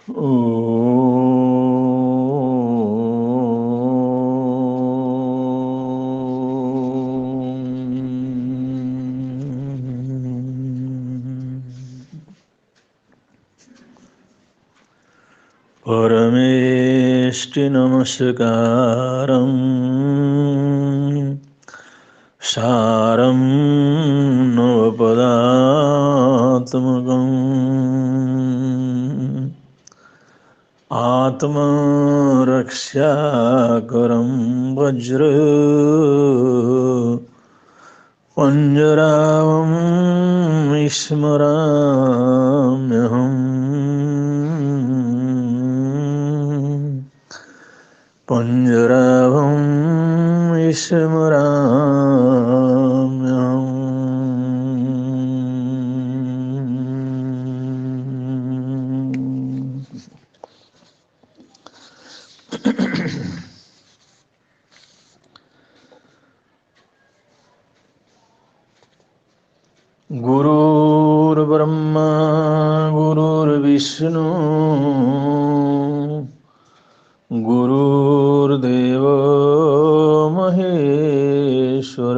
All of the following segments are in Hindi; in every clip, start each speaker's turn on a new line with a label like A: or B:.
A: परमेष्टि नमस्कारं सारं नवपदात्मकम् आत्मरक्षाकरं वज्र पञ्जरावं विस्मराम्यहम् पञ्जरावं विस्मराम्यहम्। गुरुर्ब्रह्मा गुरुर्विष्णु गुरुर्देव महेश्वर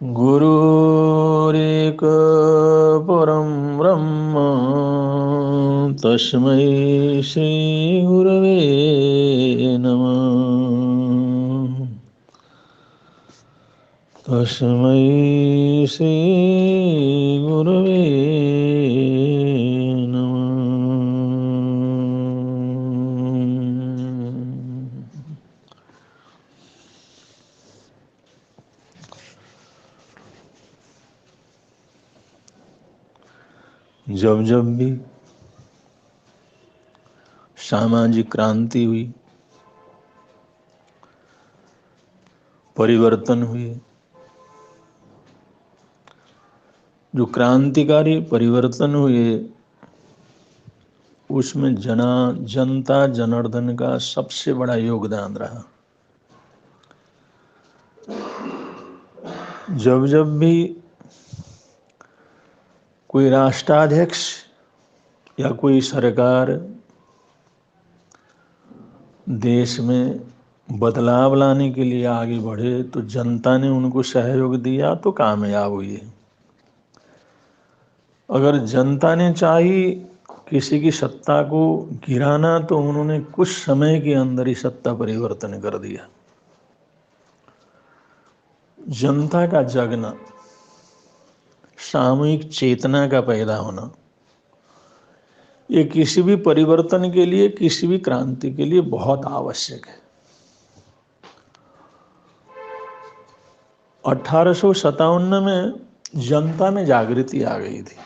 A: गुरुरेक परं ब्रह्म तस्मै श्री गुरवे नमः। तस्मै श्री गुरवे नमः। जब जब भी सामाजिक क्रांति हुई, परिवर्तन हुए, जो क्रांतिकारी परिवर्तन हुए उसमें जनता जनार्दन का सबसे बड़ा योगदान रहा। जब जब भी कोई राष्ट्राध्यक्ष या कोई सरकार देश में बदलाव लाने के लिए आगे बढ़े तो जनता ने उनको सहयोग दिया तो कामयाब हुई। अगर जनता ने चाही किसी की सत्ता को गिराना तो उन्होंने कुछ समय के अंदर ही सत्ता परिवर्तन कर दिया। जनता का जगना, सामूहिक चेतना का पैदा होना, ये किसी भी परिवर्तन के लिए, किसी भी क्रांति के लिए बहुत आवश्यक है। 1857 में जनता में जागृति आ गई थी।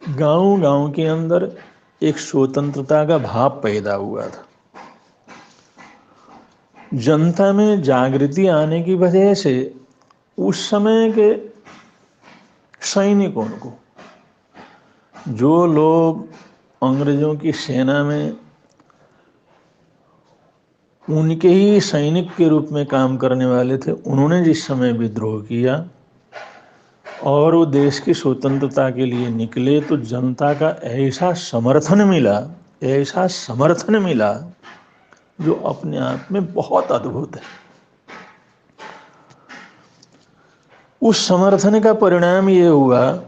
A: गांव-गांव के अंदर एक स्वतंत्रता का भाव पैदा हुआ था। जनता में जागृति आने की वजह से उस समय के सैनिकों को, जो लोग अंग्रेजों की सेना में उनके ही सैनिक के रूप में काम करने वाले थे, उन्होंने जिस समय विद्रोह किया और वो देश की स्वतंत्रता के लिए निकले तो जनता का ऐसा समर्थन मिला जो अपने आप में बहुत अद्भुत है। उस समर्थन का परिणाम ये हुआ,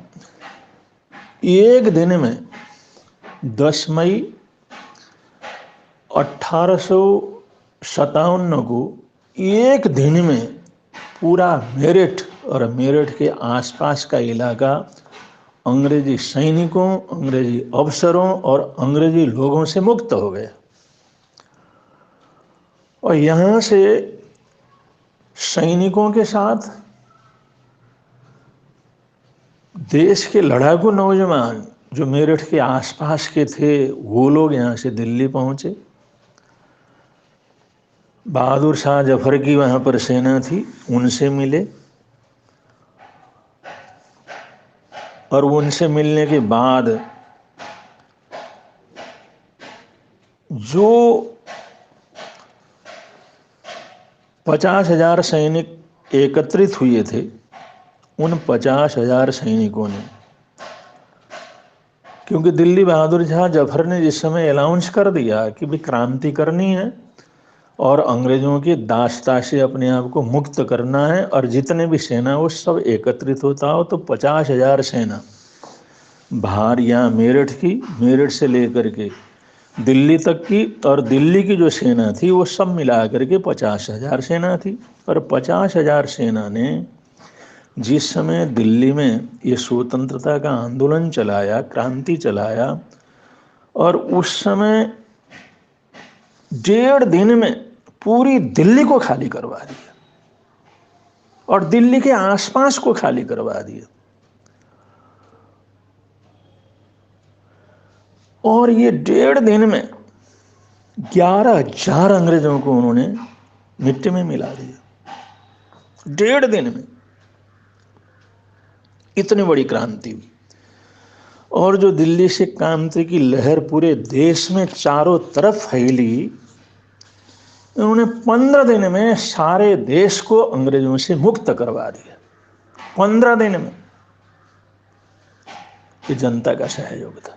A: एक दिन में 10 मई 1857 को एक दिन में पूरा मेरठ और मेरठ के आसपास का इलाका अंग्रेजी सैनिकों, अंग्रेजी अफसरों और अंग्रेजी लोगों से मुक्त हो गया। और यहाँ से सैनिकों के साथ देश के लड़ाकू नौजवान जो मेरठ के आसपास के थे, वो लोग यहाँ से दिल्ली पहुँचे। बहादुर शाह जफर की वहाँ पर सेना थी, उनसे मिले और उनसे मिलने के बाद जो 50,000 सैनिक एकत्रित हुए थे, उन 50,000 सैनिकों ने, क्योंकि दिल्ली बहादुर शाह जफर ने जिस समय अनाउंस कर दिया कि भी क्रांति करनी है और अंग्रेजों की दासता से अपने आप को मुक्त करना है और जितने भी सेना वो सब एकत्रित होता हो, तो 50,000 सेना बाहर यहाँ मेरठ की, मेरठ से लेकर के दिल्ली तक की, और दिल्ली की जो सेना थी वो सब मिला करके 50,000 सेना थी। और 50,000 सेना ने जिस समय दिल्ली में ये स्वतंत्रता का आंदोलन चलाया, क्रांति चलाया, और उस समय 1.5 दिन में पूरी दिल्ली को खाली करवा दिया और दिल्ली के आसपास को खाली करवा दिया। और ये 1.5 दिन में 11,000 अंग्रेजों को उन्होंने मिट्टी में मिला दिया। 1.5 दिन में इतनी बड़ी क्रांति हुई। और जो दिल्ली से क्रांति की लहर पूरे देश में चारों तरफ फैली, उन्होंने 15 दिन में सारे देश को अंग्रेजों से मुक्त करवा दिया। 15 दिन में। ये जनता का सहयोग था।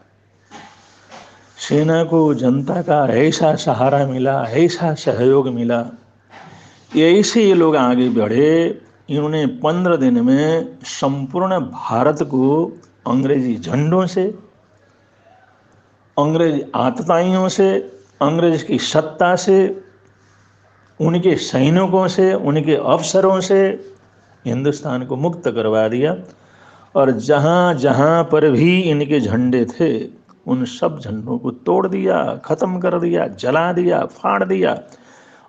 A: सेना को जनता का ऐसा सहारा मिला, ऐसा सहयोग मिला, ऐसे ये लोग आगे बढ़े। इन्होंने 15 दिन में संपूर्ण भारत को अंग्रेजी झंडों से, अंग्रेज आतताइयों से, अंग्रेज की सत्ता से, उनके सैनिकों से, उनके अफसरों से हिंदुस्तान को मुक्त करवा दिया। और जहाँ जहाँ पर भी इनके झंडे थे उन सब झंडों को तोड़ दिया, खत्म कर दिया, जला दिया, फाड़ दिया,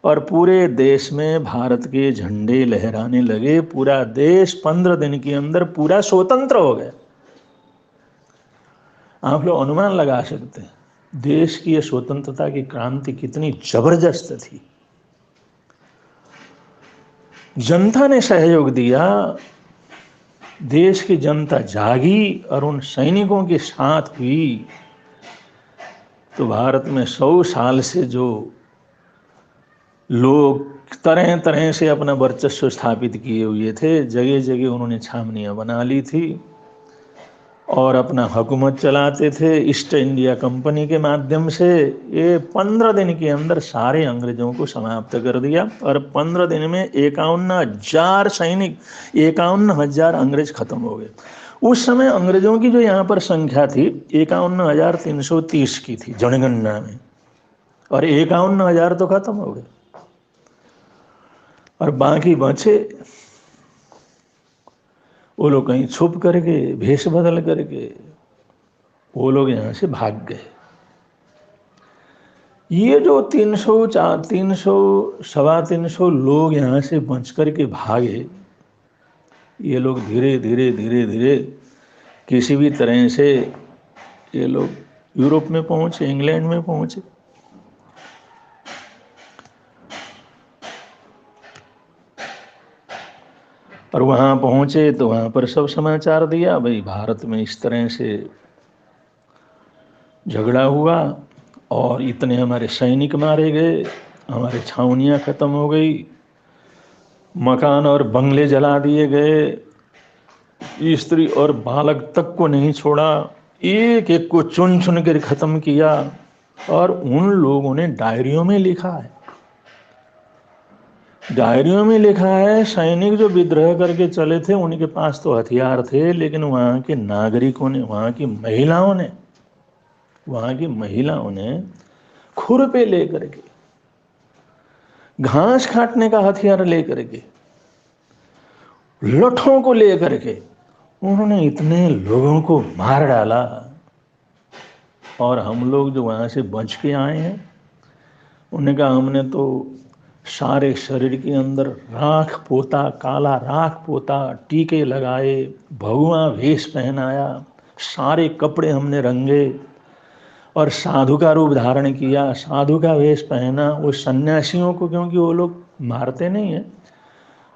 A: और पूरे देश में भारत के झंडे लहराने लगे। पूरा देश 15 दिन के अंदर पूरा स्वतंत्र हो गया। आप लोग अनुमान लगा सकते हैं देश की ये स्वतंत्रता की क्रांति कितनी जबरदस्त थी। जनता ने सहयोग दिया, देश की जनता जागी और उन सैनिकों के साथ हुई। तो भारत में 100 साल से जो लोग तरह तरह से अपना वर्चस्व स्थापित किए हुए थे, जगह जगह उन्होंने छावनियाँ बना ली थी और अपना हुकूमत चलाते थे ईस्ट इंडिया कंपनी के माध्यम से। ये 15 दिन के अंदर सारे अंग्रेजों को समाप्त कर दिया और 15 दिन में 51,000 सैनिक, 51,000 अंग्रेज खत्म हो गए। उस समय अंग्रेजों की जो यहाँ पर संख्या थी 51,330 की थी जनगणना में, और 51,000 तो खत्म हो गए और बाकी बचे वो लोग कहीं छुप करके, भेष बदल करके वो लोग यहाँ से भाग गए। ये जो 300 सवा 300 लोग यहाँ से बच करके भागे, ये लोग धीरे धीरे धीरे धीरे किसी भी तरह से ये लोग यूरोप में पहुँचे, इंग्लैंड में पहुँचे। और वहाँ पहुँचे तो वहाँ पर सब समाचार दिया, भाई भारत में इस तरह से झगड़ा हुआ और इतने हमारे सैनिक मारे गए, हमारे छावनियाँ ख़त्म हो गई, मकान और बंगले जला दिए गए, स्त्री और बालक तक को नहीं छोड़ा, एक एक को चुन चुन कर ख़त्म किया। और उन लोगों ने डायरियों में लिखा है, डायरियों में लिखा है, सैनिक जो विद्रोह करके चले थे उनके पास तो हथियार थे, लेकिन वहाँ के नागरिकों ने, वहाँ की महिलाओं ने खुरपे लेकर के, घास काटने का हथियार लेकर के, लठों को लेकर के उन्होंने इतने लोगों को मार डाला। और हम लोग जो वहाँ से बच के आए हैं उन्होंने कहा हमने तो सारे शरीर के अंदर राख पोता, काला राख पोता, टीके लगाए, भगवा वेश पहनाया, सारे कपड़े हमने रंगे और साधु का रूप धारण किया, साधु का वेश पहना। वो सन्यासियों को, क्योंकि वो लोग मारते नहीं हैं,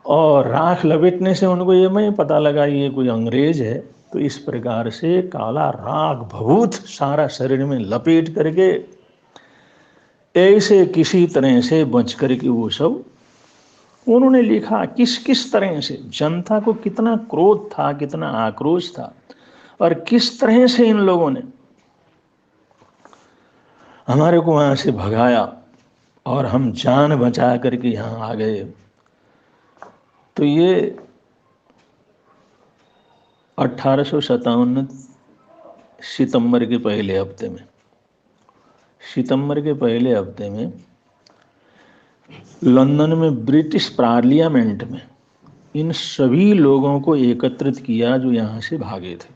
A: और राख लपेटने से उनको ये नहीं पता लगा ये कोई अंग्रेज है, तो इस प्रकार से काला राख भभूत सारा शरीर में लपेट करके ऐसे किसी तरह से बच कर के वो सब उन्होंने लिखा किस किस तरह से जनता को कितना क्रोध था, कितना आक्रोश था, और किस तरह से इन लोगों ने हमारे को वहां से भगाया और हम जान बचा करके यहाँ आ गए। तो ये 1857 सितंबर के पहले हफ्ते में, सितंबर के पहले हफ्ते में लंदन में ब्रिटिश पार्लियामेंट में इन सभी लोगों को एकत्रित किया जो यहाँ से भागे थे।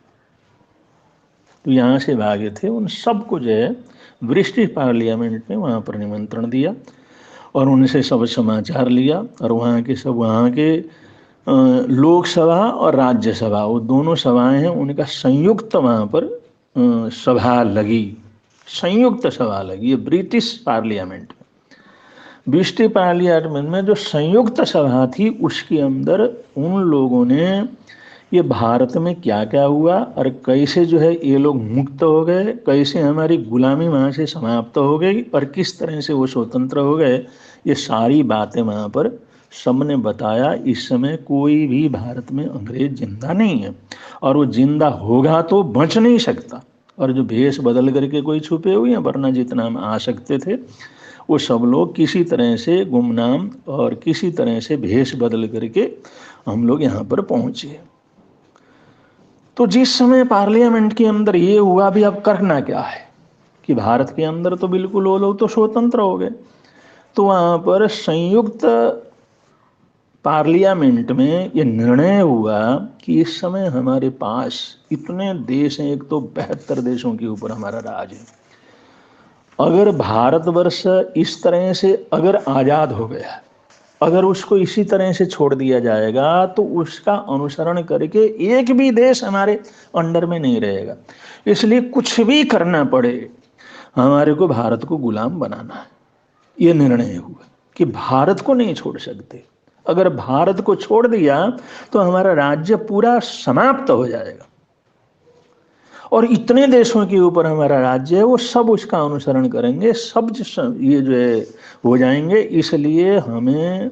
A: तो यहाँ से भागे थे उन सबको जो है ब्रिटिश पार्लियामेंट में वहाँ पर निमंत्रण दिया और उनसे सब समाचार लिया, और वहाँ के सब, वहाँ के लोकसभा और राज्यसभा, वो दोनों सभाएं हैं, उनका संयुक्त वहाँ पर सभा लगी, संयुक्त सभा लगी। ये ब्रिटिश पार्लियामेंट में, ब्रिटिश पार्लियामेंट में जो संयुक्त सभा थी उसके अंदर उन लोगों ने ये भारत में क्या क्या हुआ और कैसे जो है ये लोग मुक्त हो गए, कैसे हमारी गुलामी वहाँ से समाप्त हो गई और किस तरह से वो स्वतंत्र हो गए, ये सारी बातें वहाँ पर सबने बताया। इस समय कोई भी भारत में अंग्रेज जिंदा नहीं है, और वो जिंदा होगा तो बच नहीं सकता। और जो भेष बदल करके कोई छुपे हुए हैं, वरना जितना हम आ सकते थे वो सब लोग किसी तरह से गुमनाम और किसी तरह से भेष बदल करके हम लोग यहाँ पर पहुँचे। तो जिस समय पार्लियामेंट के अंदर ये हुआ, भी अब करना क्या है कि भारत के अंदर तो बिल्कुल वो लोग तो स्वतंत्र हो गए, तो वहाँ पर संयुक्त पार्लियामेंट में ये निर्णय हुआ कि इस समय हमारे पास इतने देश हैं, एक तो 72 देशों के ऊपर हमारा राज है। अगर भारतवर्ष इस तरह से अगर आज़ाद हो गया, अगर उसको इसी तरह से छोड़ दिया जाएगा तो उसका अनुसरण करके एक भी देश हमारे अंडर में नहीं रहेगा। इसलिए कुछ भी करना पड़े हमारे को भारत को गुलाम बनाना है। ये निर्णय हुआ कि भारत को नहीं छोड़ सकते। अगर भारत को छोड़ दिया तो हमारा राज्य पूरा समाप्त हो जाएगा, और इतने देशों के ऊपर हमारा राज्य है वो सब उसका अनुसरण करेंगे, सब ये जो है हो जाएंगे। इसलिए हमें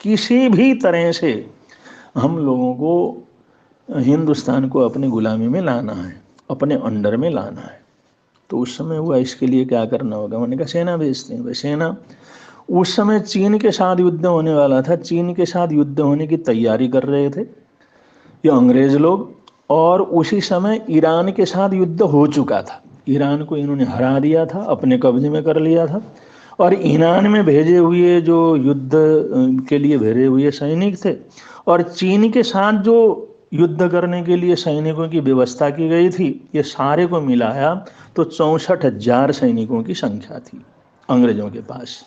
A: किसी भी तरह से हम लोगों को हिंदुस्तान को अपनी गुलामी में लाना है, अपने अंडर में लाना है। तो उस समय हुआ, इसके लिए क्या करना होगा, उन्होंने कहा सेना भेजते हैं। सेना उस समय चीन के साथ युद्ध होने वाला था, चीन के साथ युद्ध होने की तैयारी कर रहे थे ये अंग्रेज लोग, और उसी समय ईरान के साथ युद्ध हो चुका था। ईरान को इन्होंने हरा दिया था, अपने कब्जे में कर लिया था, और ईरान में भेजे हुए जो युद्ध के लिए भेजे हुए सैनिक थे और चीन के साथ जो युद्ध करने के लिए सैनिकों की व्यवस्था की गई थी, ये सारे को मिलाया तो 64,000 सैनिकों की संख्या थी अंग्रेजों के पास।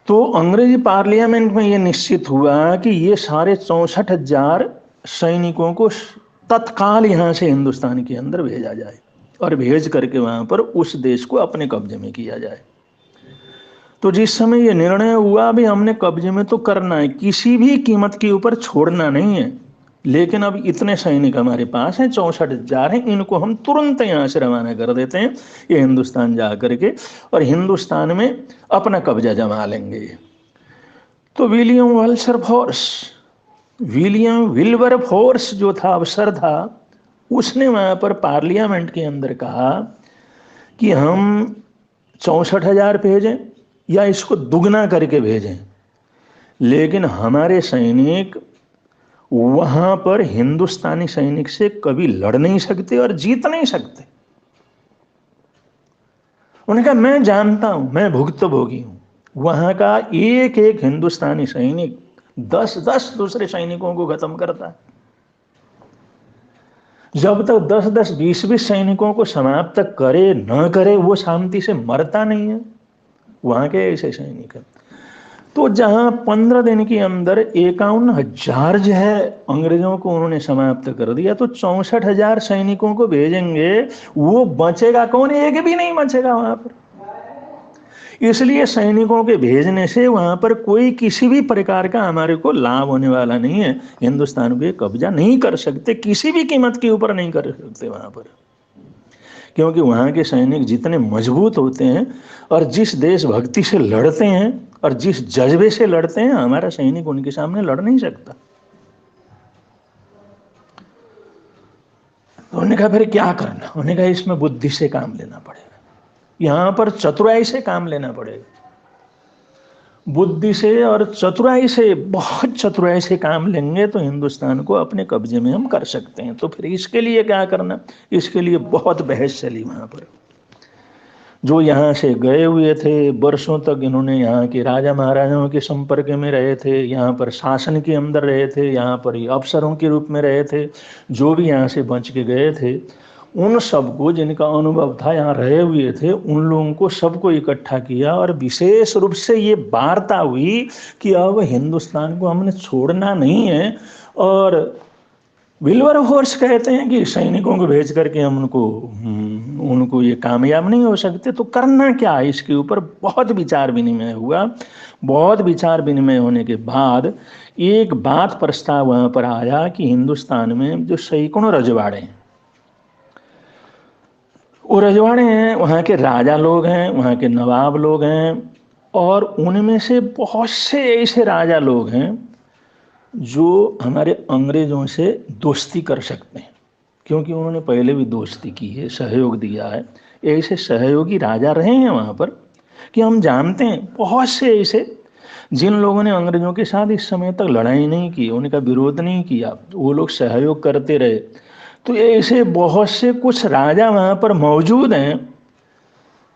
A: तो अंग्रेजी पार्लियामेंट में ये निश्चित हुआ कि ये सारे 64,000 सैनिकों को तत्काल यहाँ से हिंदुस्तान के अंदर भेजा जाए, और भेज करके वहाँ पर उस देश को अपने कब्जे में किया जाए। तो जिस समय ये निर्णय हुआ, भी हमने कब्जे में तो करना है, किसी भी कीमत के ऊपर छोड़ना नहीं है, लेकिन अब इतने सैनिक हमारे पास हैं, 64,000 हैं, इनको हम तुरंत यहाँ से रवाना कर देते हैं, ये हिंदुस्तान जा करके और हिंदुस्तान में अपना कब्जा जमा लेंगे। तो विलियम विल्बरफोर्स जो था, अफसर था, उसने वहाँ पर पार्लियामेंट के अंदर कहा कि हम 64,000 भेजें या इसको दुगना करके भेजें, लेकिन हमारे सैनिक वहां पर हिंदुस्तानी सैनिक से कभी लड़ नहीं सकते और जीत नहीं सकते। उन्होंने कहा मैं जानता हूं, मैं भुक्तभोगी हूं, वहां का एक एक हिंदुस्तानी सैनिक 10-10 दूसरे सैनिकों को खत्म करता है। जब तक 10-10 20-20 सैनिकों को समाप्त करे न करे वो शांति से मरता नहीं है। वहां के ऐसे सैनिक है। तो जहां 15 दिन के अंदर 51,000 जो है अंग्रेजों को उन्होंने समाप्त कर दिया, तो 64,000 सैनिकों को भेजेंगे, वो बचेगा कौन? एक भी नहीं बचेगा वहां पर। इसलिए सैनिकों के भेजने से वहां पर कोई किसी भी प्रकार का हमारे को लाभ होने वाला नहीं है। हिंदुस्तान पे कब्जा नहीं कर सकते, किसी भी कीमत के ऊपर नहीं कर सकते वहां पर, क्योंकि वहाँ के सैनिक जितने मजबूत होते हैं और जिस देशभक्ति से लड़ते हैं और जिस जज्बे से लड़ते हैं, हमारा सैनिक उनके सामने लड़ नहीं सकता। तो उन्होंने कहा फिर क्या करना? उन्होंने कहा इसमें बुद्धि से काम लेना पड़ेगा, यहाँ पर चतुराई से काम लेना पड़ेगा। बुद्धि से और चतुराई से, बहुत चतुराई से काम लेंगे तो हिंदुस्तान को अपने कब्जे में हम कर सकते हैं। तो फिर इसके लिए क्या करना? इसके लिए बहुत बहस चली वहाँ पर। जो यहाँ से गए हुए थे, वर्षों तक इन्होंने यहाँ के राजा महाराजाओं के संपर्क में रहे थे, यहाँ पर शासन के अंदर रहे थे, यहाँ पर अफसरों के रूप में रहे थे, जो भी यहाँ से बच के गए थे, उन सबको, जिनका अनुभव था, यहाँ रहे हुए थे, उन लोगों को सबको इकट्ठा किया और विशेष रूप से ये वार्ता हुई कि अब हिंदुस्तान को हमने छोड़ना नहीं है। और विल्वर फोर्स कहते हैं कि सैनिकों को भेज करके हम उनको ये कामयाब नहीं हो सकते, तो करना क्या है? इसके ऊपर बहुत विचार विनिमय हुआ। बहुत विचार विनिमय होने के बाद एक बात प्रस्ताव वहाँ पर आया कि हिंदुस्तान में जो सैकड़ों रजवाड़े हैं, वो रजवाड़े हैं, वहाँ के राजा लोग हैं, वहाँ के नवाब लोग हैं, और उनमें से बहुत से ऐसे राजा लोग हैं जो हमारे अंग्रेज़ों से दोस्ती कर सकते हैं, क्योंकि उन्होंने पहले भी दोस्ती की है, सहयोग दिया है। ऐसे सहयोगी राजा रहे हैं वहाँ पर कि हम जानते हैं बहुत से ऐसे, जिन लोगों ने अंग्रेज़ों के साथ इस समय तक लड़ाई नहीं की, उनका विरोध नहीं किया, वो लोग सहयोग करते रहे। तो ऐसे बहुत से कुछ राजा वहाँ पर मौजूद हैं,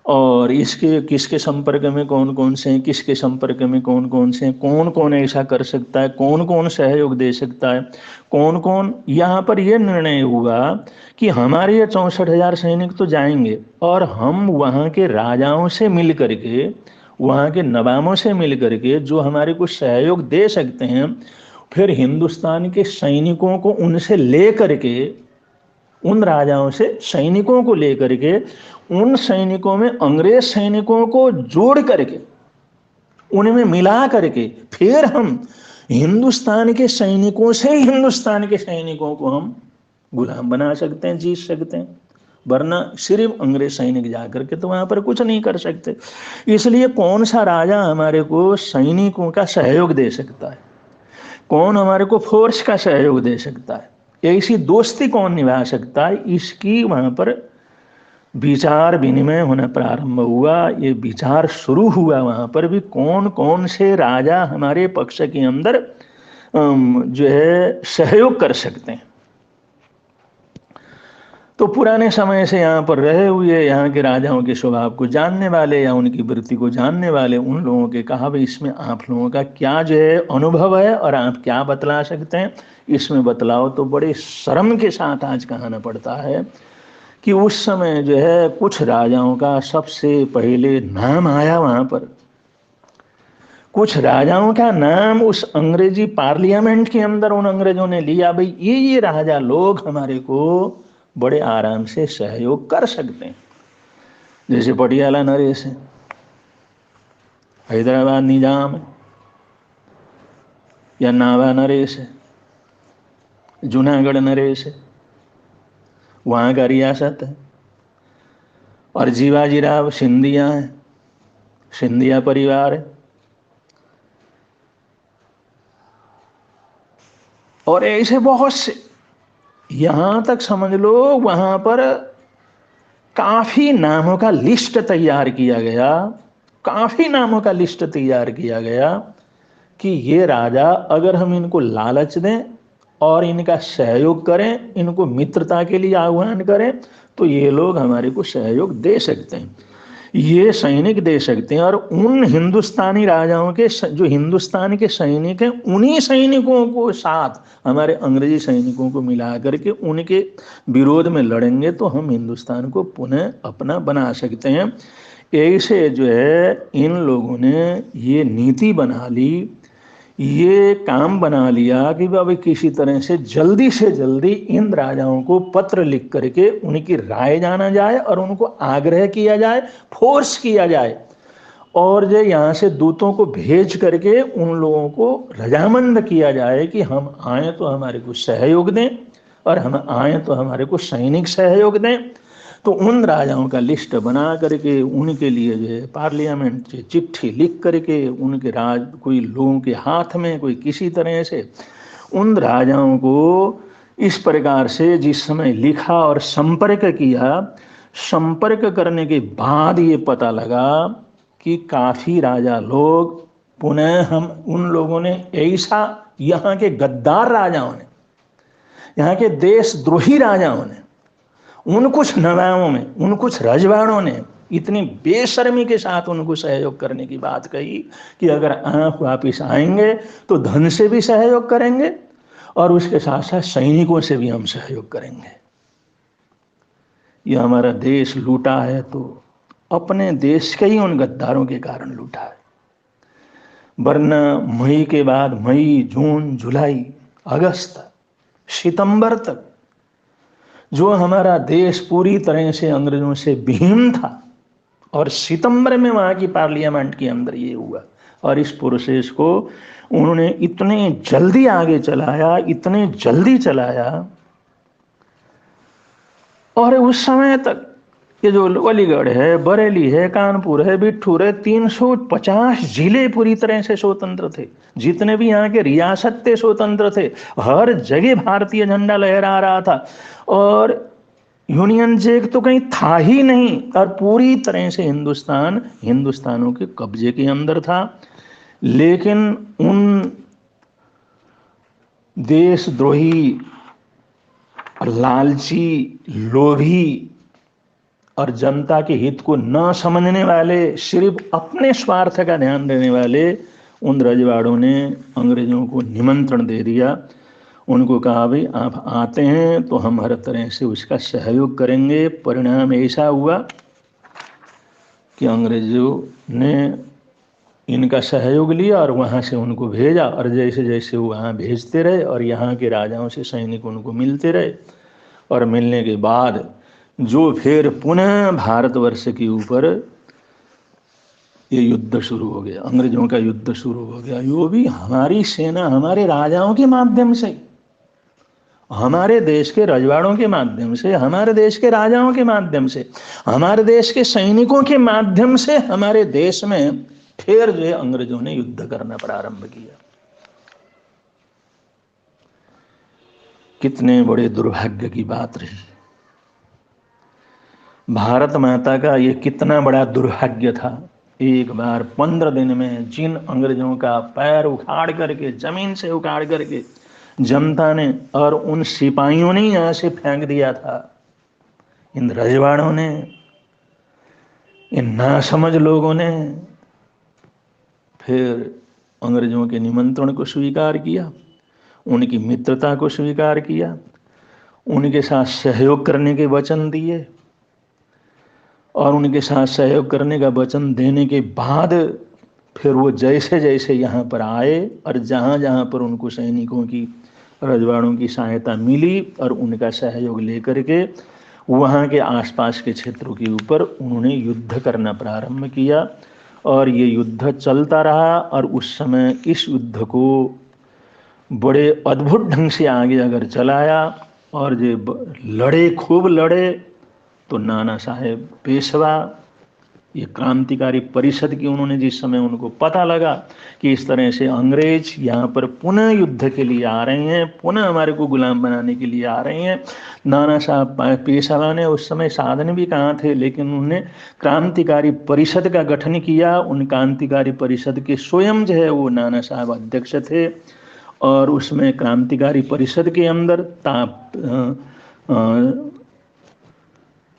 A: और इसके किसके संपर्क में कौन कौन से हैं, किसके संपर्क में कौन कौन से हैं, कौन कौन ऐसा कर सकता है, कौन कौन सहयोग दे सकता है, कौन कौन। यहाँ पर यह निर्णय हुआ कि हमारे ये 64,000 सैनिक तो जाएंगे, और हम वहाँ के राजाओं से मिल करके, वहाँ के नवाबों से मिल करके जो हमारे को सहयोग दे सकते हैं, फिर हिंदुस्तान के सैनिकों को उनसे ले करके, उन राजाओं से सैनिकों को लेकर के, उन सैनिकों में अंग्रेज सैनिकों को जोड़ करके, उनमें मिला करके, फिर हम हिंदुस्तान के सैनिकों से हिंदुस्तान के सैनिकों को हम गुलाम बना सकते हैं, जीत सकते हैं। वरना सिर्फ अंग्रेज सैनिक जाकर के तो वहां पर कुछ नहीं कर सकते। इसलिए कौन सा राजा हमारे को सैनिकों का सहयोग दे सकता है, कौन हमारे को फोर्स का सहयोग दे सकता है, ऐसी दोस्ती कौन निभा सकता है, इसकी वहाँ पर विचार विनिमय होना प्रारंभ हुआ। ये विचार शुरू हुआ वहाँ पर भी, कौन कौन से राजा हमारे पक्ष के अंदर जो है सहयोग कर सकते हैं। तो पुराने समय से यहाँ पर रहे हुए, यहाँ के राजाओं के स्वभाव को जानने वाले या उनकी वृत्ति को जानने वाले उन लोगों के कहा, भाई इसमें आप लोगों का क्या जो है अनुभव है और आप क्या बतला सकते हैं, इसमें बतलाओ। तो बड़े शर्म के साथ आज कहना पड़ता है कि उस समय जो है कुछ राजाओं का सबसे पहले नाम आया वहाँ पर। कुछ राजाओं का नाम उस अंग्रेजी पार्लियामेंट के अंदर उन अंग्रेजों ने लिया, भाई ये राजा लोग हमारे को बड़े आराम से सहयोग कर सकते हैं। जैसे पटियाला नरेश है, हैदराबाद निजाम है, या नावा नरेश है, जूनागढ़ नरेश है, वहाँ का रियासत है। और जीवाजीराव सिंधिया है, सिंधिया परिवार है। और ऐसे बहुत से, यहाँ तक समझ लो वहाँ पर काफ़ी नामों का लिस्ट तैयार किया गया, काफ़ी नामों का लिस्ट तैयार किया गया कि ये राजा अगर हम इनको लालच दें और इनका सहयोग करें, इनको मित्रता के लिए आह्वान करें, तो ये लोग हमारे को सहयोग दे सकते हैं, ये सैनिक दे सकते हैं। और उन हिंदुस्तानी राजाओं के जो हिंदुस्तान के सैनिक हैं, उन्हीं सैनिकों को साथ हमारे अंग्रेजी सैनिकों को मिला करके उनके विरोध में लड़ेंगे तो हम हिंदुस्तान को पुनः अपना बना सकते हैं। ऐसे जो है इन लोगों ने ये नीति बना ली, ये काम बना लिया कि भाई किसी तरह से जल्दी इन राजाओं को पत्र लिख करके उनकी राय जाना जाए और उनको आग्रह किया जाए, फोर्स किया जाए, और जो यहाँ से दूतों को भेज करके उन लोगों को रजामंद किया जाए कि हम आए तो हमारे को सहयोग दें, और हम आए तो हमारे को सैनिक सहयोग दें। तो उन राजाओं का लिस्ट बना करके उनके लिए जो है पार्लियामेंट से चिट्ठी लिख करके उनके राज कोई लोगों के हाथ में कोई किसी तरह से उन राजाओं को इस प्रकार से जिस समय लिखा और संपर्क किया, संपर्क करने के बाद ये पता लगा कि काफ़ी राजा लोग पुनः हम उन लोगों ने ऐसा, यहाँ के गद्दार राजाओं ने, यहाँ के देशद्रोही राजाओं ने, उन कुछ नवाबों में, उन कुछ रजवाड़ों ने इतनी बेशर्मी के साथ उनको सहयोग करने की बात कही कि अगर आप वापिस आएंगे तो धन से भी सहयोग करेंगे और उसके साथ साथ सैनिकों से भी हम सहयोग करेंगे। ये हमारा देश लूटा है तो अपने देश के ही उन गद्दारों के कारण लूटा है, वरना मई के बाद मई, जून, जुलाई, अगस्त, सितंबर तक जो हमारा देश पूरी तरह से अंग्रेजों से विहीन था, और सितंबर में वहाँ की पार्लियामेंट के अंदर ये हुआ, और इस प्रोसेस को उन्होंने इतने जल्दी आगे चलाया, इतने जल्दी चलाया, और उस समय तक ये जो अलीगढ़ है, बरेली है, कानपुर है, बिट्ठूर है, 350 जिले पूरी तरह से स्वतंत्र थे, जितने भी यहाँ के रियासत थे स्वतंत्र थे, हर जगह भारतीय झंडा लहरा रहा था, और यूनियन जैक तो कहीं था ही नहीं, और पूरी तरह से हिंदुस्तान हिंदुस्तानों के कब्जे के अंदर था। लेकिन उन देशद्रोही, लालची, लोभी और जनता के हित को न समझने वाले, सिर्फ अपने स्वार्थ का ध्यान देने वाले उन रजवाड़ों ने अंग्रेजों को निमंत्रण दे दिया। उनको कहा भाई आप आते हैं तो हम हर तरह से उसका सहयोग करेंगे। परिणाम ऐसा हुआ कि अंग्रेजों ने इनका सहयोग लिया और वहाँ से उनको भेजा, और जैसे जैसे वो वहाँ भेजते रहे और यहाँ के राजाओं से सैनिक उनको मिलते रहे, और मिलने के बाद जो फिर पुनः भारतवर्ष के ऊपर ये युद्ध शुरू हो गया, अंग्रेजों का युद्ध शुरू हो गया। यो भी हमारी सेना, हमारे राजाओं के माध्यम से, हमारे देश के रजवाड़ों के माध्यम से, हमारे देश के राजाओं के माध्यम से, हमारे देश के सैनिकों के माध्यम से हमारे देश में फिर जो है अंग्रेजों ने युद्ध करना प्रारंभ किया। कितने बड़े दुर्भाग्य की बात रही। भारत माता का ये कितना बड़ा दुर्भाग्य था। एक बार 15 दिन में जिन अंग्रेजों का पैर उखाड़ करके, जमीन से उखाड़ करके जनता ने और उन सिपाहियों ने यहाँ से फेंक दिया था, इन रजवाड़ों ने, इन नासमझ लोगों ने फिर अंग्रेजों के निमंत्रण को स्वीकार किया, उनकी मित्रता को स्वीकार किया, उनके साथ सहयोग करने के वचन दिए, और उनके साथ सहयोग करने का वचन देने के बाद फिर वो जैसे जैसे यहाँ पर आए और जहाँ जहाँ पर उनको सैनिकों की, रजवाड़ों की सहायता मिली और उनका सहयोग लेकर के वहाँ के आसपास के क्षेत्रों के ऊपर उन्होंने युद्ध करना प्रारंभ किया। और ये युद्ध चलता रहा, और उस समय इस युद्ध को बड़े अद्भुत ढंग से आगे अगर चलाया, और जो लड़े, खूब लड़े, तो नाना साहेब पेशवा, ये क्रांतिकारी परिषद की, उन्होंने जिस समय उनको पता लगा कि इस तरह से अंग्रेज यहाँ पर पुनः युद्ध के लिए आ रहे हैं, पुनः हमारे को गुलाम बनाने के लिए आ रहे हैं, नाना साहब पेशवा ने उस समय साधन भी कहाँ थे, लेकिन उन्होंने क्रांतिकारी परिषद का गठन किया। उन क्रांतिकारी परिषद के स्वयं जो है वो नाना साहब अध्यक्ष थे, और उसमें क्रांतिकारी परिषद के अंदर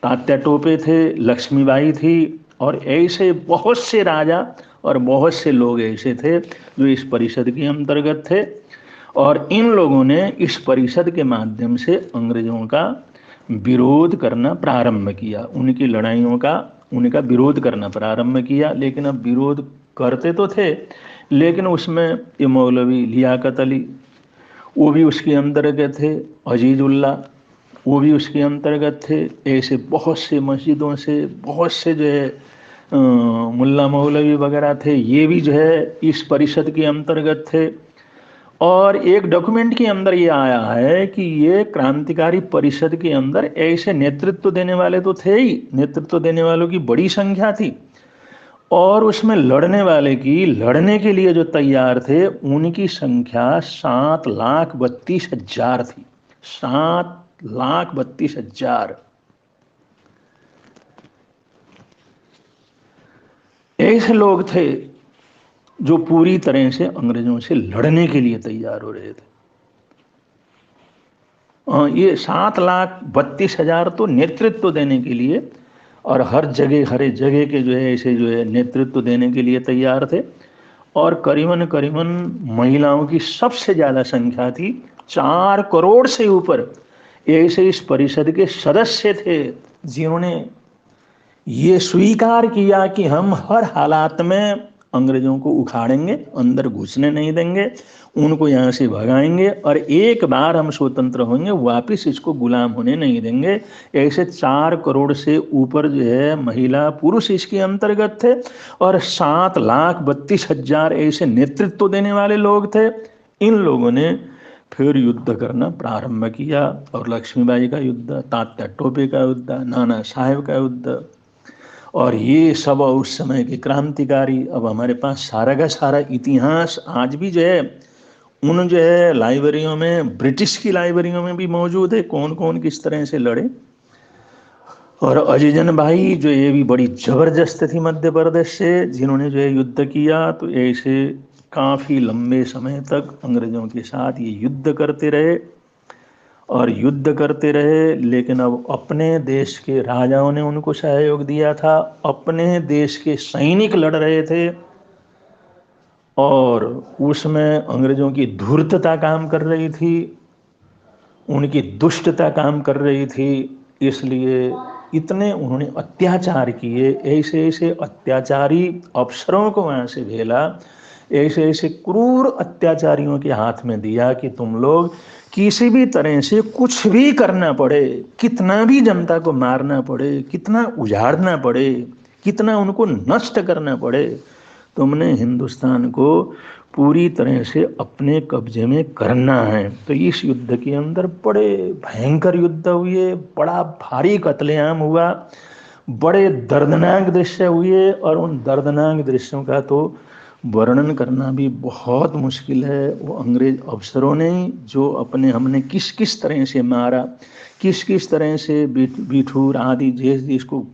A: तात्या टोपे थे, लक्ष्मीबाई थी, और ऐसे बहुत से राजा और बहुत से लोग ऐसे थे जो इस परिषद के अंतर्गत थे। और इन लोगों ने इस परिषद के माध्यम से अंग्रेजों का विरोध करना प्रारंभ किया, उनकी लड़ाइयों का उनका विरोध करना प्रारंभ किया। लेकिन अब विरोध करते तो थे, लेकिन उसमें ये मौलवी लियाकत अली, वो भी उसके अंतर्गत थे, अजीजुल्ला, वो भी उसके अंतर्गत थे। ऐसे बहुत से मस्जिदों से बहुत से जो है मुल्ला मौलवी वगैरह थे, ये भी जो है इस परिषद के अंतर्गत थे। और एक डॉक्यूमेंट के अंदर ये आया है कि ये क्रांतिकारी परिषद के अंदर ऐसे नेतृत्व देने वाले तो थे ही, नेतृत्व देने वालों की बड़ी संख्या थी, और उसमें लड़ने के लिए जो तैयार थे उनकी संख्या 7,32,000 थी। 7,32,000 ऐसे लोग थे जो पूरी तरह से अंग्रेजों से लड़ने के लिए तैयार हो रहे थे। ये 7,32,000 तो नेतृत्व देने के लिए, और हर जगह के जो है ऐसे जो है नेतृत्व देने के लिए तैयार थे। और करीबन महिलाओं की सबसे ज़्यादा संख्या थी, 4 करोड़ से ऊपर ऐसे इस परिषद के सदस्य थे जिन्होंने ये स्वीकार किया कि हम हर हालात में अंग्रेजों को उखाड़ेंगे, अंदर घुसने नहीं देंगे, उनको यहाँ से भगाएंगे, और एक बार हम स्वतंत्र होंगे वापस इसको गुलाम होने नहीं देंगे। ऐसे 4 करोड़ से ऊपर जो है महिला पुरुष इसके अंतर्गत थे, और 7,32,000 ऐसे नेतृत्व देने वाले लोग थे। इन लोगों ने फिर युद्ध करना प्रारंभ किया, और लक्ष्मीबाई का युद्ध, तात्या टोपे का युद्ध, नाना साहेब का युद्ध, और ये सब उस समय के क्रांतिकारी। अब हमारे पास सारा का सारा इतिहास आज भी जो है उन जो है लाइब्रेरियों में, ब्रिटिश की लाइब्रेरियों में भी मौजूद है, कौन कौन किस तरह से लड़े। और अजीजन भाई जो ये भी बड़ी जबरदस्त थी मध्य प्रदेश से, जिन्होंने जो है युद्ध किया, तो ऐसे काफ़ी लंबे समय तक अंग्रेजों के साथ ये युद्ध करते रहे और युद्ध करते रहे। लेकिन अब अपने देश के राजाओं ने उनको सहयोग दिया था, अपने देश के सैनिक लड़ रहे थे, और उसमें अंग्रेजों की धूर्तता काम कर रही थी, उनकी दुष्टता काम कर रही थी। इसलिए इतने उन्होंने अत्याचार किए, ऐसे ऐसे अत्याचारी अफसरों को वहाँ से भेला, ऐसे ऐसे क्रूर अत्याचारियों के हाथ में दिया कि तुम लोग किसी भी तरह से कुछ भी करना पड़े, कितना भी जनता को मारना पड़े, कितना उजाड़ना पड़े, कितना उनको नष्ट करना पड़े, तुमने हिंदुस्तान को पूरी तरह से अपने कब्जे में करना है। तो इस युद्ध के अंदर बड़े भयंकर युद्ध हुए, बड़ा भारी कत्लेआम हुआ, बड़े दर्दनाक दृश्य हुए, और उन दर्दनाक दृश्यों का तो वर्णन करना भी बहुत मुश्किल है। वो अंग्रेज अफसरों ने जो हमने किस किस तरह से मारा, किस किस तरह से बिठूर आदि जिसको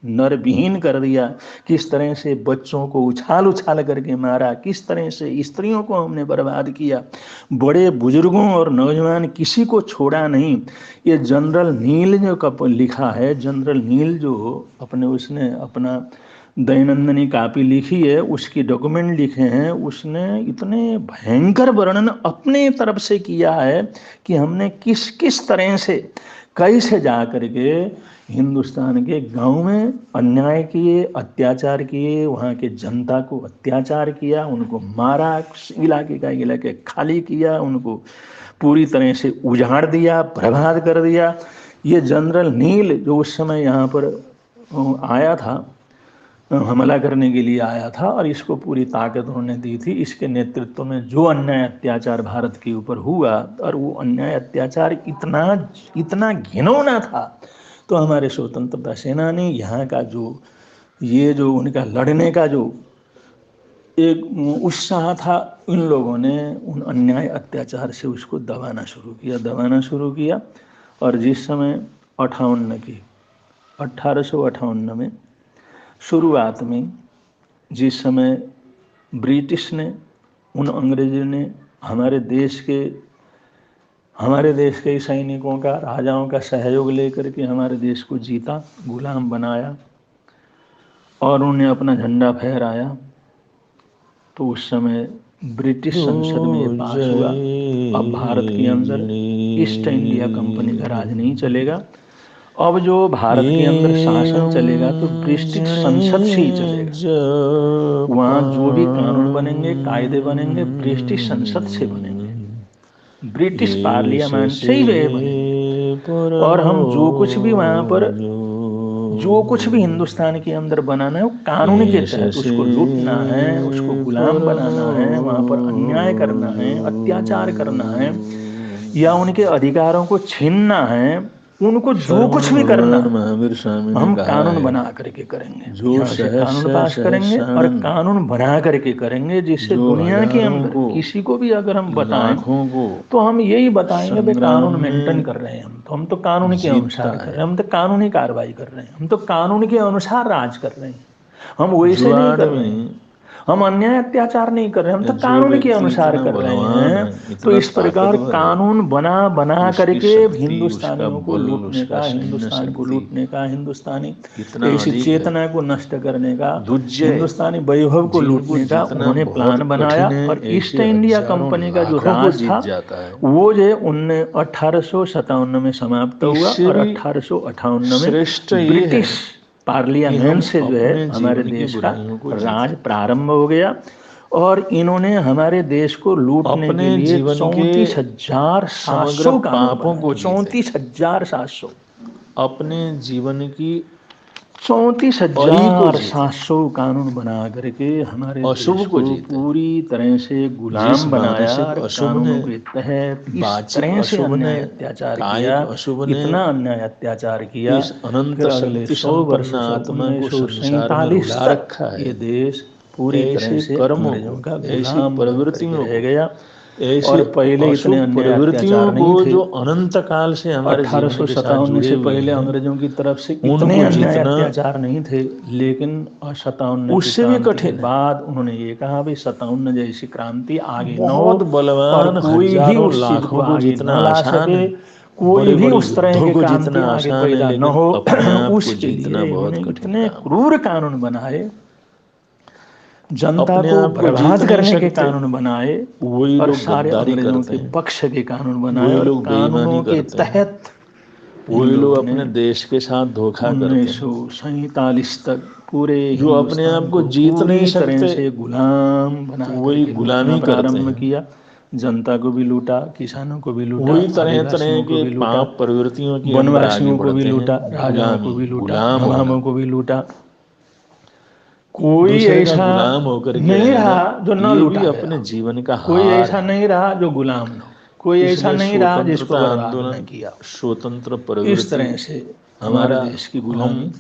A: नरविहीन कर दिया, किस तरह से बच्चों को उछाल उछाल करके मारा, किस तरह से स्त्रियों को हमने बर्बाद किया, बड़े बुजुर्गों और नौजवान किसी को छोड़ा नहीं। ये जनरल नील जो लिखा है, जनरल नील जो अपने उसने अपना दैनंदिनी कापी लिखी है, उसकी डॉक्यूमेंट लिखे हैं, उसने इतने भयंकर वर्णन अपने तरफ से किया है कि हमने किस किस तरह से कैसे जा करके हिंदुस्तान के गांव में अन्याय किए, अत्याचार किए, वहाँ के जनता को अत्याचार किया, उनको मारा, इलाके का इलाके खाली किया, उनको पूरी तरह से उजाड़ दिया, बर्बाद कर दिया। ये जनरल नील जो उस समय यहाँ पर आया था, हमला करने के लिए आया था, और इसको पूरी ताकत उन्होंने दी थी। इसके नेतृत्व में जो अन्याय अत्याचार भारत के ऊपर हुआ, और वो अन्याय अत्याचार इतना इतना घिनौना था, तो हमारे स्वतंत्रता सेनानी यहाँ का जो उनका लड़ने का जो एक उत्साह था, इन लोगों ने उन अन्याय अत्याचार से उसको दबाना शुरू किया। और जिस समय 1858 में शुरुआत में जिस समय ब्रिटिश ने, उन अंग्रेजों ने हमारे देश के सैनिकों का, राजाओं का सहयोग लेकर के हमारे देश को जीता, गुलाम बनाया, और उन्हें अपना झंडा फहराया, तो उस समय ब्रिटिश संसद में ये पास हुआ, अब भारत के अंदर ईस्ट इंडिया कंपनी का राज नहीं चलेगा, अब जो भारत के अंदर शासन चलेगा तो ब्रिटिश संसद से ही चलेगा। वहाँ जो भी कानून बनेंगे, कायदे बनेंगे, ब्रिटिश संसद से बनेंगे, ब्रिटिश पार्लियामेंट से ही वे बनेंगे। और हम जो कुछ भी वहाँ पर जो कुछ भी हिंदुस्तान के अंदर बनाना है वो कानून के तहत उसको लूटना है, उसको गुलाम बनाना है, वहां पर अन्याय करना है, अत्याचार करना है या उनके अधिकारों को छीनना है, उनको जो कुछ भी करना
B: भगवान महावीर स्वामी ने
A: हम
B: कहा
A: कानून बना
B: है,
A: करके करेंगे।
B: जो
A: यहाँ से कानून पास करेंगे और कानून बना करके करेंगे, जिससे
B: जो
A: दुनिया के
B: हजारों
A: अंदर
B: को,
A: किसी को भी अगर हम बताएं
B: लाखों को
A: तो हम यही बताएंगे भाई
B: संग्राम
A: कानून मेंटेन
B: में
A: कर रहे हैं हम तो कानून के
B: जीतता
A: अनुसार कर
B: है।
A: रहे हैं, हम तो कानूनी कार्रवाई कर रहे हैं, हम तो कानून के अनुसार राज कर रहे हैं, हम वैसे
B: जो
A: नहीं कर रहे हैं,
B: आदमी
A: हम अन्याय अत्याचार नहीं कर रहे हैं, हम
B: या
A: तो
B: जो
A: कानून के
B: व्यक्ति
A: अनुसार
B: इतना
A: कर रहे
B: बलवान
A: हैं।
B: है,
A: तो
B: इतना
A: इस प्रकार
B: ताकतवर है,
A: कानून बना बना
B: उसकी
A: करके
B: शक्ति, उसका
A: हिंदुस्तानियों को
B: बल,
A: लूटने
B: उसका
A: का,
B: सैन्य
A: हिंदुस्तान को
B: शक्ति
A: लूटने का, हिंदुस्तानी
B: इतना
A: ऐसी
B: अधिक है।
A: चेतना को नष्ट करने का,
B: दूजे
A: हिंदुस्तानी वैभव को
B: जिनको
A: लूटने का
B: जितना
A: उन्होंने
B: बहुत
A: प्लान बनाया।
B: कठिन है,
A: और ईस्ट
B: ऐसे
A: इंडिया
B: हजारों
A: कंपनी का जो
B: लाखों को
A: राज
B: जीत
A: था
B: जाता है।
A: वो जो 1857 में समाप्त हुआ
B: इससे
A: और
B: भी
A: 1858 में
B: श्रेष्ठ ये है
A: ब्रिटिश
B: कि हम
A: पार्लियामेंट से जो है
B: अपने
A: हमारे
B: जीवन की
A: देश का
B: बुराइयों को
A: राज
B: जीते,
A: प्रारंभ हो गया। और इन्होंने हमारे देश को लूटने
B: अपने
A: के लिए
B: जीवन के
A: 34,700
B: समग्र
A: कानून
B: पापों
A: बनाए,
B: को जीते,
A: 34,700,
B: अपने जीवन की
A: चौंतीस
B: परी को
A: हजार
B: जीते,
A: सात सौ कानून बना करके हमारे देश
B: अशुभ को
A: को
B: जीते।
A: पूरी तरह से
B: जिस
A: गुलाम बनाया
B: मानसिक
A: और
B: अशुभ ने,
A: कानूनों के तहत इस
B: वाचिक
A: तरह से
B: अशुभ ने,
A: अन्याय अत्याचार किया,
B: कायिक अशुभ ने
A: इतना अन्याय अत्याचार किया,
B: इस अनंत
A: फिर अगले
B: शक्ति
A: 100 वर्ष
B: संपन्न
A: से
B: आत्मा को संसार में
A: 1947
B: रुला
A: तक
B: रखा है।
A: ये देश पूरी तरह
B: ऐसे
A: से
B: कर्मों
A: अंग्रेजों
B: को,
A: का
B: ऐसी
A: गुलाम बन करके
B: प्रवृत्तियों
A: रह
B: को,
A: गया।
B: ऐसे
A: और पहले इतने
B: अशुभ
A: अन्याय
B: प्रवृत्तियों
A: अत्याचार
B: को
A: नहीं थे।
B: जो अनंत काल से हमारे जीवन के साथ
A: 1857
B: जुड़े
A: से
B: हुए
A: पहले
B: हैं,
A: अंग्रेजों की तरफ से इतने
B: उनको
A: अन्याय
B: जितना
A: अत्याचार नहीं थे। लेकिन 57 की
B: उससे भी
A: क्रांति के
B: कठिन है।
A: बाद उन्होंने ये कहा भाई 57 जैसी क्रांति आगे न हो
B: बहुत
A: और
B: बलवान,
A: कोई भी
B: हजारों
A: उस चीज को
B: लाखों को
A: आगे
B: जितना
A: न ला
B: आसान
A: सके,
B: है,
A: कोई
B: बड़े
A: भी
B: बड़े
A: उस तरह
B: युद्धों
A: की
B: को
A: क्रांति
B: जितना
A: आगे
B: आसान है,
A: पैदा न
B: लेकिन
A: हो,
B: अपने आप को
A: उसके
B: जीतना
A: लिए
B: बहुत
A: इन्होंने
B: कठिन
A: इतने
B: काम।
A: क्रूर कानून बनाए, जनता
B: अपने
A: को
B: आप को जीत
A: बर्बाद
B: नहीं
A: करने के
B: सकते,
A: कानून बनाए
B: वही
A: और
B: लोग
A: सारे
B: गद्दारी
A: अंग्रेजों
B: करते
A: के
B: हैं,
A: पक्ष के कानून बनाए।
B: वही
A: और
B: लोग बेईमानी
A: कानूनों के
B: करते हैं,
A: तहत इन
B: वही लोग
A: लोगों ने
B: अपने देश के साथ धोखा करते हैं।
A: 1947 तक पूरे
B: जो अपने आप
A: हिंदुस्तान
B: को
A: को
B: जीत नहीं
A: पूरी तरह
B: सकते,
A: से गुलाम बना
B: वही
A: करके लूटना
B: गुलामी करते
A: प्रारंभ
B: हैं।
A: किया। जनता को भी लूटा, किसानों को भी लूटा,
B: वही तरह तरह
A: आदिवासियों को
B: के
A: भी लूटा,
B: पाप प्रवृत्तियों के अंदर आगे
A: वनवासियों को भी
B: बढ़ते हैं।
A: लूटा, राजाओं को
B: गुलामी,
A: भी लूटा,
B: गुलाम होना,
A: नवाबों को भी लूटा। कोई
B: दूसरे का
A: ऐसा
B: गुलाम होकर के
A: नहीं
B: रहना,
A: रहा जो न
B: ये भी
A: लूटा
B: अपने
A: गया,
B: जीवन का
A: कोई
B: हार
A: ऐसा
B: है।
A: नहीं रहा जो गुलाम न हो, कोई ऐसा
B: इसलिए
A: नहीं रहा जिसको
B: स्वतंत्रता
A: बर्बाद न
B: आंदोलन,
A: किया।
B: स्वतंत्र
A: इस
B: प्रवृत्ति
A: तरह से हमारे
B: हमारा,
A: देश की
B: हम
A: गुलामी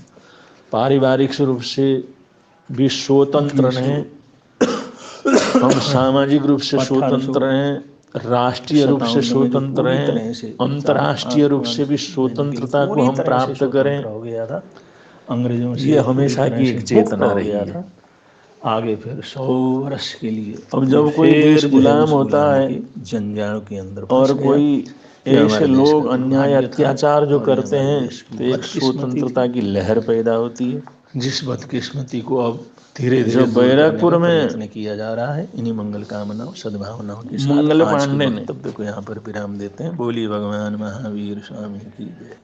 B: पारिवारिक रूप से भी स्वतंत्र हैं, हम सामाजिक रूप से स्वतंत्र हैं, राष्ट्रीय रूप से
A: 1857 में जो
B: स्वतंत्र
A: पूरी
B: हैं,
A: तरह से
B: अंतर्राष्ट्रीय रूप से भी
A: निकली,
B: स्वतंत्रता को
A: पूरी
B: हम
A: तरह से
B: प्राप्त
A: स्वतंत्र
B: करें,
A: हो गया था, अंग्रेजों
B: ये
A: से पूरी
B: हमेशा
A: तरह
B: की
A: से
B: एक
A: मुक्त
B: चेतना
A: हो
B: रही
A: गया
B: है।
A: था। आगे फिर 100 वर्ष के लिए
B: अब
A: ये
B: जब कोई
A: फिर
B: देश
A: जो है
B: गुलाम
A: उस
B: होता
A: गुलामी
B: है
A: के जंजाल के अंदर फंस
B: और
A: गया।
B: कोई
A: ये
B: ऐसे
A: हमारे देश का
B: लोग अन्याय
A: दुर्भाग्य था
B: अत्याचार जो
A: और ये
B: करते
A: हमारे
B: हैं,
A: देश की
B: तो एक
A: बदकिस्मती
B: स्वतंत्रता
A: थी,
B: की लहर पैदा होती है।
A: जिस बदकिस्मती को अब धीरे धीरे
B: जब
A: दूर करने
B: बैरकपुर
A: का
B: में
A: प्रयत्न किया जा रहा है। इन्हीं मंगल कामनाओं सद्भावनाओं के साथ
B: मंगल
A: आज के
B: पांडे ने
A: वक्तव्य को यहाँ पर विराम देते हैं। बोलिए भगवान महावीर स्वामी की जय।